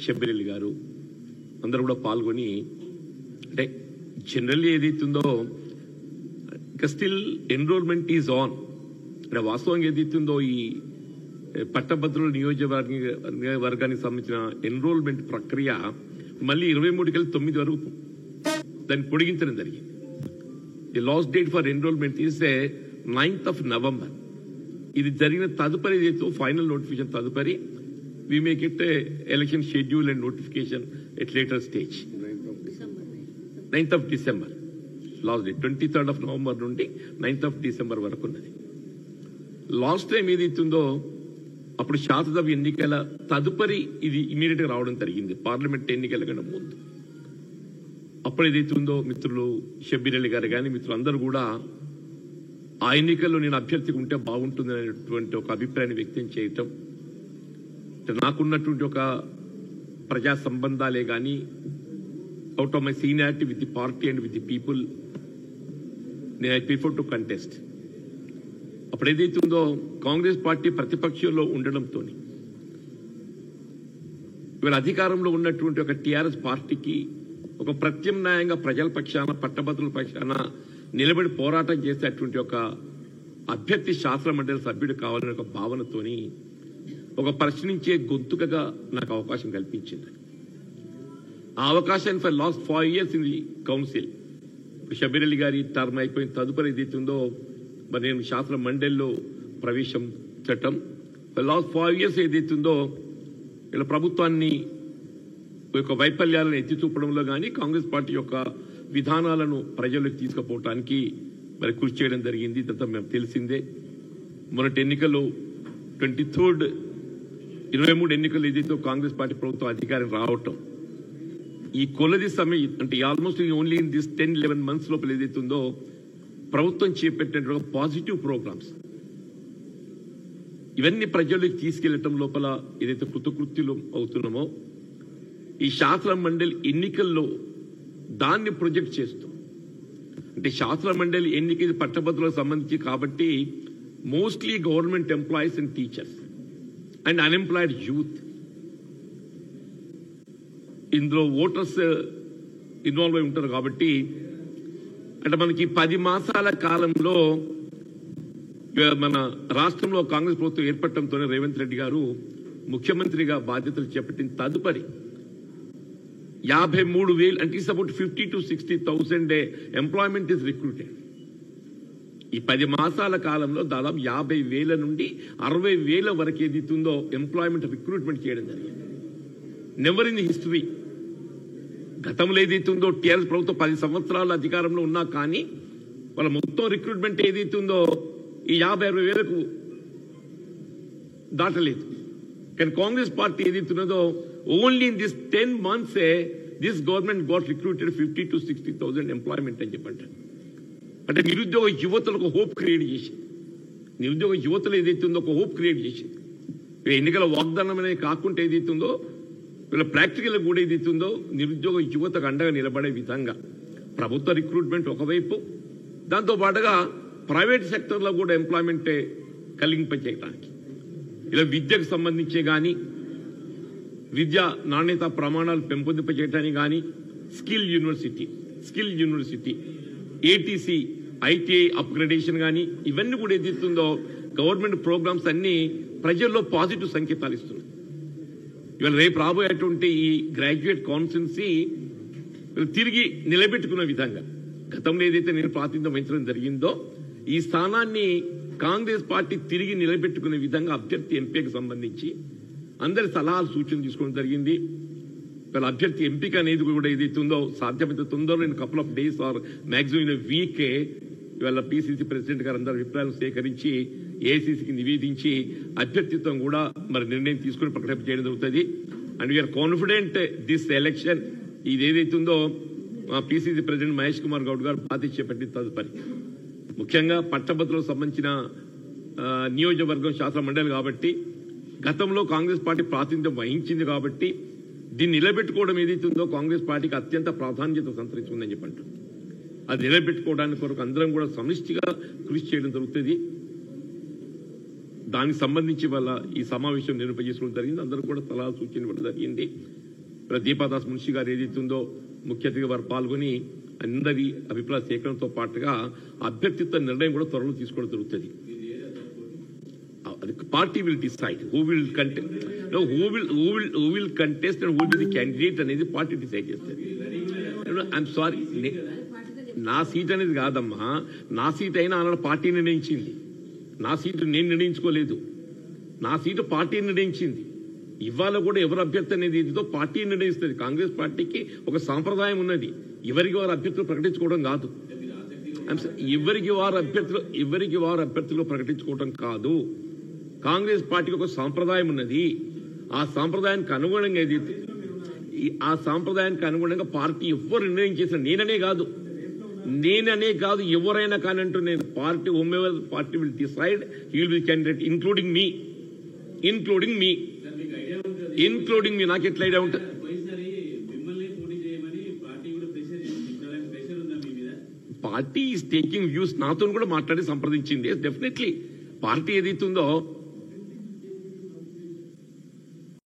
షబ్బీర్ అలీ గారు అందరూ కూడా పాల్గొని అంటే జనరల్లీ ఏదైతుందో ఇంకా స్టిల్ ఎన్రోల్మెంట్ ఈజ్ ఆన్ అంటే వాస్తవంగా ఏదైతుందో ఈ పట్టభద్రుల నియోజకవర్గానికి సంబంధించిన ఎన్రోల్మెంట్ ప్రక్రియ మళ్ళీ 23 వరకు దాన్ని పొడిగించడం జరిగింది. The last date for enrolment is 9th November. ఇది జరిగిన తదుపరి ఏదైతే ఫైనల్ నోటిఫికేషన్ తదుపరి we make it election schedule and notification at later stage. 9th December last date 23rd November నుండి 9th December వరకు ఉన్నది. లాస్ట్ టైం ఏదైతుందో అప్పుడు శాసనసభ ఎన్నికల తదుపరి ఇది ఇమీడియట్ గా రావడం జరిగింది, పార్లమెంట్ ఎన్నికల కన్నా ముందు. అప్పుడు ఏదైతుందో మిత్రులు షబ్బీర్ అలీ గారు కానీ మిత్రులందరూ కూడా ఆ ఎన్నికల్లో నేను అభ్యర్థిగా ఉంటే బాగుంటుంది అనేటువంటి ఒక అభిప్రాయాన్ని వ్యక్తం చేయటం, నాకున్నటువంటి ఒక ప్రజా సంబంధాలే కానీ out of my seniority with the party and with the people నేను ఐ ప్రిఫర్ టు కంటెస్ట్. అప్పుడు ఏదైతుందో కాంగ్రెస్ పార్టీ ప్రతిపక్షంలో ఉండడంతో ఇవాళ అధికారంలో ఉన్నటువంటి ఒక టీఆర్ఎస్ పార్టీకి ఒక ప్రత్యామ్నాయంగా ప్రజల పక్షాన పట్టభద్రుల పక్షాన నిలబడి పోరాటం చేసేటువంటి ఒక అభ్యర్థి శాసన మండలి సభ్యుడు కావాలనే ఒక భావనతోని ఒక ప్రశ్నించే గొంతుకగా నాకు అవకాశం కల్పించింది. ఆ అవకాశాన్ని for last 5 years in the council. ఇప్పుడు షబ్బీర్ అలీ గారి టర్మ్ అయిపోయిన తదుపరి ఏదైతుందో మరి నేను శాసన మండలిలో ప్రవేశించటం ఫర్ లాస్ట్ 5 years ఏదైతుందో ఇలా ప్రభుత్వాన్ని యొక్క వైఫల్యాలను ఎత్తి చూపడంలో కానీ కాంగ్రెస్ పార్టీ యొక్క విధానాలను ప్రజలకు తీసుకుపోవటానికి మరి కృషి చేయడం జరిగింది. ఇదంతా మేము తెలిసిందే. మొన్నటి ఎన్నికల్లో 23 ఎన్నికలు ఏదైతే కాంగ్రెస్ పార్టీ ప్రభుత్వం అధికారం రావటం ఈ కొలది సమయం అంటే almost only in this 10-11 months లోపల ఏదైతుందో ప్రభుత్వం చేపట్టిన పాజిటివ్ ప్రోగ్రామ్స్ ఇవన్నీ ప్రజలకు తీసుకెళ్లటం లోపల ఏదైతే కృతకృత్యులు అవుతున్నామో ఈ శాసన మండలి ఎన్నికల్లో దాన్ని ప్రొజెక్ట్ చేస్తూ అంటే శాసన మండలి ఎన్నిక పట్టభద్రులకు సంబంధించి కాబట్టి mostly government employees and teachers and unemployed youth ఇందులో ఓటర్స్ ఇన్వాల్వ్ అయి ఉంటారు కాబట్టి అంటే మనకి 10 మాసాల కాలంలో మన రాష్ట్రంలో కాంగ్రెస్ ప్రభుత్వం ఏర్పడటంతోనే రేవంత్ రెడ్డి గారు ముఖ్యమంత్రిగా బాధ్యతలు చేపట్టిన తదుపరి 53,000 అంటే it's about 50,000 to 60,000 employment is recruited. ఈ 10 మాసాల కాలంలో దాదాపు 50,000 నుండి 60,000 వరకు ఏదైతుందో ఎంప్లాయ్మెంట్ రిక్రూట్మెంట్ చేయడం జరిగింది. Never in the history. గతంలో ఏదైతుందో టీఆర్ఎస్ ప్రభుత్వం 10 సంవత్సరాల అధికారంలో ఉన్నా కానీ వాళ్ళ మొత్తం రిక్రూట్మెంట్ ఏదైతుందో ఈ 50,000-60,000 దాటలేదు. కానీ కాంగ్రెస్ పార్టీ ఏదైతున్నదో only in this 10 months this government got recruited 50,000 to 60,000 employment అని చెప్పంటారు. అంటే నిరుద్యోగ యువతలకు హోప్ క్రియేట్ చేసింది. నిరుద్యోగ యువతలు ఏదైతుందో ఒక హోప్ క్రియేట్ చేసింది. ఎన్నికల వాగ్దానం అనేది కాకుండా ఏదైతుందో వీళ్ళ ప్రాక్టికల్ కూడా ఏదైతుందో నిరుద్యోగ యువతకు అండగా నిలబడే విధంగా ప్రభుత్వ రిక్రూట్మెంట్ ఒకవైపు దాంతో పాటుగా ప్రైవేట్ సెక్టర్లో కూడా ఎంప్లాయ్మెంట్ కలిగింపచేయడానికి ఇలా విద్యకు సంబంధించే కానీ విద్య నాణ్యత ప్రమాణాలు పెంపొందింపచేయడానికి కానీ skill university ATC ITI upgradation కానీ ఇవన్నీ కూడా ఏదైతుందో గవర్నమెంట్ ప్రోగ్రామ్స్ అన్ని ప్రజల్లో పాజిటివ్ సంకేతాలు ఇస్తున్నాయి. ఇవాళ రేపు రాబోయేటువంటి ఈ గ్రాడ్యుయేట్ కాన్స్టిట్యున్సీ తిరిగి నిలబెట్టుకున్న విధంగా గతంలో ఏదైతే నేను ప్రాతినిధ్యం వహించడం జరిగిందో ఈ స్థానాన్ని కాంగ్రెస్ పార్టీ తిరిగి నిలబెట్టుకునే విధంగా అభ్యర్థి ఎంపీకి సంబంధించి అందరి సలహాలు సూచనలు తీసుకోవడం జరిగింది. వాళ్ళ అభ్యర్థి ఎంపిక అనేది కూడా ఏదైతుందో సాధ్యమైతే తొందరలో నేను couple of days or maximum in week ఇవాళ పిసిసి ప్రెసిడెంట్ గారు అందరి అభిప్రాయాలు సేకరించి ఏఐసిసికి నివేదించి అభ్యర్థిత్వం కూడా మరి నిర్ణయం తీసుకుని ప్రకటన చేయడం జరుగుతుంది. And we are confident this election ఇది ఏదైతుందో పిసిసి ప్రెసిడెంట్ మహేష్ కుమార్ గౌడ్ గారు బాధ్యత చేపట్టిన తదుపరి ముఖ్యంగా పట్టభద్రులకు సంబంధించిన నియోజకవర్గం శాసన మండలి కాబట్టి గతంలో కాంగ్రెస్ పార్టీ ప్రాతినిధ్యం వహించింది కాబట్టి దీన్ని నిలబెట్టుకోవడం ఏదైతుందో కాంగ్రెస్ పార్టీకి అత్యంత ప్రాధాన్యత సంతరించుకుందని చెప్పంటారు. అది నిలబెట్టుకోవడానికి కొరకు అందరం కూడా సమిష్టిగా కృషి చేయడం జరుగుతుంది. దానికి సంబంధించి వల్ల ఈ సమావేశం నిర్వహించుకోవడం జరిగింది. అందరూ కూడా సలహా సూచన ఇవ్వడం జరిగింది. దీపాదాస్ మున్షి గారు ఏదైతే ఉందో ముఖ్య అతిథిగా వారు పాల్గొని అందరి అభిప్రాయ సేకరణతో పాటుగా అభ్యర్థిత్వ నిర్ణయం కూడా త్వరలో తీసుకోవడం జరుగుతుంది. Party will decide who will contest and who will the candidate అనేది పార్టీ డిసైడ్ చేస్తుంది. ఐఎమ్ సారీ, నా సీట్ అనేది కాదమ్మా, నా సీట్ అయినా అన్న పార్టీ నిర్ణయించింది. నా సీటు నేను నిర్ణయించుకోలేదు, నా సీటు పార్టీ నిర్ణయించింది. ఇవాళ కూడా ఎవరు అభ్యర్థి అనేది ఇదితో పార్టీ నిర్ణయిస్తుంది. కాంగ్రెస్ పార్టీకి ఒక సాంప్రదాయం ఉన్నది, ఎవరికి వారు అభ్యర్థులు ప్రకటించుకోవడం కాదు. ఎవరికి వారు అభ్యర్థులు ప్రకటించుకోవడం కాదు. కాంగ్రెస్ పార్టీకి ఒక సాంప్రదాయం ఉన్నది. ఆ సాంప్రదాయానికి అనుగుణంగా పార్టీ ఎవరు నిర్ణయం చేసిన నేననే కాదు ఎవరైనా కానీ అంటూ నేను party party will decide he will be candidate including me నాకు ఎట్లా ఐడియా ఉంటుంది? పార్టీ ఈస్ టేకింగ్ వ్యూస్, నాతో కూడా మాట్లాడి సంప్రదించింది. డెఫినెట్లీ పార్టీ ఏదైతుందో